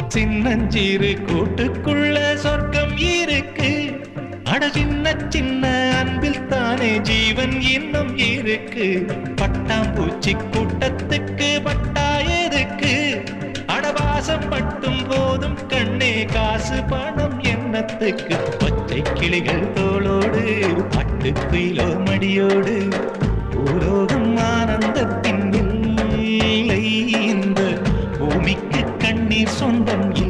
சின்னஞ்சிறு கூட்டுக்குள்ள சொர்க்கம் இருக்கு. அட சின்ன சின்ன அன்பில் தானே ஜீவன் இன்னும் இருக்கு. பட்டாம்பூச்சி கூட்டத்துக்கு பட்டா எதுக்கு? அடவாசம் மட்டும் போதும் கண்ணே, காசு பணம் என்னத்துக்கு? பச்சை கிளிகள் தோளோடு பட்டுக்குயிலோ மடியோடு பூலோகம் ஆனந்தத்தின் இல்லை. இந்த பூமிக்கு கண்ணீர் சொந்தம் இல்லை.